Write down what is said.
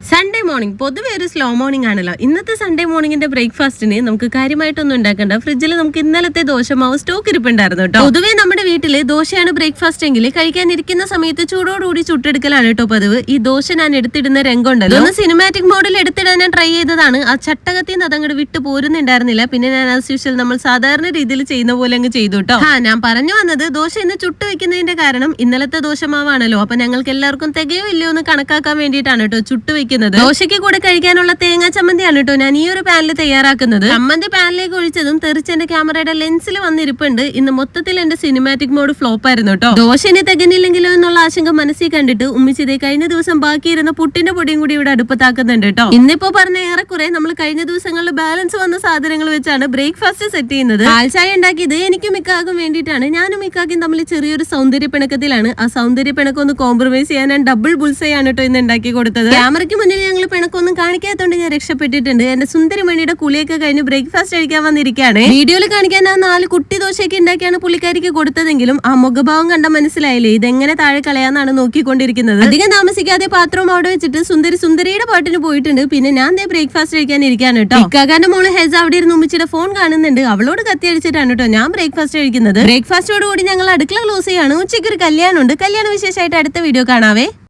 Sunday morning പൊതുവെ ഒരു slow morning ആണല്ലോ. ഇന്നത്തെ സൺഡേ മോർണിംഗിന്റെ ബ്രേക്ക്ഫാസ്റ്റിന് നമുക്ക് കാര്യമായിട്ടൊന്നും ഉണ്ടാക്കണ്ട. ഫ്രിഡ്ജിൽ നമുക്ക് ഇന്നലത്തെ ദോശമാവ് സ്റ്റോക്ക് ഇരിപ്പുണ്ടായിരുന്നു കേട്ടോ. പൊതുവെ നമ്മുടെ വീട്ടില് ദോശയാണ് ബ്രേക്ക്ഫാസ്റ്റ് എങ്കിൽ കഴിക്കാനിരിക്കുന്ന സമയത്ത് ചൂടോടുകൂടി ചുട്ടെടുക്കലാണ് കേട്ടോ പതിവ്. ഈ ദോശ ഞാൻ എടുത്തിടുന്ന രംഗമുണ്ടല്ലോ, ഒന്ന് സിനിമാറ്റിക് മോഡിൽ എടുത്തിടാൻ ഞാൻ ട്രൈ ചെയ്തതാണ്. ആ ചട്ടകത്തിൽ നിന്ന് അതങ്ങോട്ട് വിട്ടു പോരുന്നുണ്ടായിരുന്നില്ല. പിന്നെ ഞാൻ ആസ് യൂഷ്വൽ നമ്മൾ സാധാരണ രീതിയിൽ ചെയ്യുന്ന പോലെ അങ്ങ് ചെയ്തു കേട്ടോ. ഞാൻ പറഞ്ഞു വന്നത് ദോശ ഇന്ന് ചുട്ട് വെക്കുന്നതിന്റെ കാരണം ഇന്നലത്തെ ദോശമാവാണല്ലോ. അപ്പൊ ഞങ്ങൾക്ക് എല്ലാവർക്കും തികയോ ഇല്ലയോ എന്ന് കണക്കാക്കാൻ വേണ്ടിയിട്ടാണ് കേട്ടോ ചുട്ട് വെക്കുന്നത്. ദോശയ്ക്ക് കൂടെ കഴിക്കാനുള്ള തേങ്ങാ ചമ്മന്തിയാണ് കേട്ടോ ഞാൻ ഈ ഒരു പാനിൽ തയ്യാറാക്കുന്നത്. ചമ്മന്തി പാനിലേക്ക് ഒഴിച്ചതും തെറിച്ച് എന്റെ ക്യാമറയുടെ ലെൻസിൽ വന്നിരിപ്പുണ്ട്. ഇന്ന് മൊത്തത്തിൽ എന്റെ സിനിമാറ്റിക് മോഡ് ഫ്ലോപ്പ് ആയിരുന്നു കേട്ടോ. ദോശ ഇനി തികഞ്ഞില്ലെങ്കിലോ എന്നുള്ള ആശങ്ക മനസ്സിൽ കണ്ടിട്ട് ഉമ്മിച്ചിതേ കഴിഞ്ഞ ദിവസം ബാക്കിയിരുന്ന പുട്ടിന്റെ പൊടിയും കൂടി ഇവിടെ അടുപ്പത്താക്കുന്നുണ്ട് കേട്ടോ. ഇന്നിപ്പോ പറഞ്ഞ ഏറെക്കുറെ നമ്മൾ കഴിഞ്ഞ ദിവസങ്ങളിൽ ബാലൻസ് വന്ന സാധനങ്ങൾ വെച്ചാണ് ബ്രേക്ക്ഫാസ്റ്റ് സെറ്റ് ചെയ്യുന്നത്. പാൽച്ചായ ഉണ്ടാക്കിയത് എനിക്കും മിക്കാക്കും വേണ്ടിയിട്ടാണ്. ഞാനും മിക്കാക്കും തമ്മിൽ ചെറിയൊരു സൗന്ദര്യ പിണക്കത്തിലാണ്. ആ സൗന്ദര്യ പിണക്കം ഒന്ന് കോംപ്രമൈസ് ചെയ്യാൻ ഞാൻ ഡബിൾ ബുൾസയാണ് കേട്ടോ ഇന്ന് ഉണ്ടാക്കി കൊടുത്തത്. ക്യാമറയ്ക്ക് മുന്നിൽ ഞങ്ങൾ പിണക്കൊന്നും കാണിക്കാത്തോണ്ട് ഞാൻ രക്ഷപ്പെട്ടിട്ടുണ്ട്. എന്റെ സുന്ദരിമണിയുടെ കുളിയൊക്കെ കഴിഞ്ഞ് ബ്രേക്ക്ഫാസ്റ്റ് കഴിക്കാൻ വന്നിരിക്കുകയാണ്. വീഡിയോയിൽ കാണിക്കാൻ ആ 4 കുട്ടി ദോശയൊക്കെ ഉണ്ടാക്കിയാണ് പുള്ളിക്കാരിക്ക് കൊടുത്തതെങ്കിലും ആ മുഖഭാവം കണ്ട മനസ്സിലായില്ലേ ഇതെങ്ങനെ താഴെ കളയാന്നാണ് നോക്കിക്കൊണ്ടിരിക്കുന്നത്. അധികം താമസിക്കാതെ പാത്രവും അവിടെ വെച്ചിട്ട് സുന്ദരിയുടെ പാട്ടിന് പോയിട്ടുണ്ട്. പിന്നെ ഞാൻ ബ്രേക്ക്ഫാസ്റ്റ് കഴിക്കാൻ ഇരിക്കാണ് കേട്ടോ. ഇക്കാക്കാന്റെ മോള് ഹെസ അവിടെ ഇരുന്ന് ഉമ്മിച്ചിയുടെ ഫോൺ കാണുന്നുണ്ട്. അവളോട് കത്തി അടിച്ചിട്ടാണ് കേട്ടോ ഞാൻ ബ്രേക്ക്ഫാസ്റ്റ് കഴിക്കുന്നത്. ബ്രേക്ക്ഫാസ്റ്റോട് കൂടി ഞങ്ങൾ അടുക്കള ക്ലോസ് ചെയ്യാണ്. ഉച്ചയ്ക്ക് ഒരു കല്യാണം ഉണ്ട്. കല്യാണ വിശേഷമായിട്ട് അടുത്ത വീഡിയോ കാണാവേ.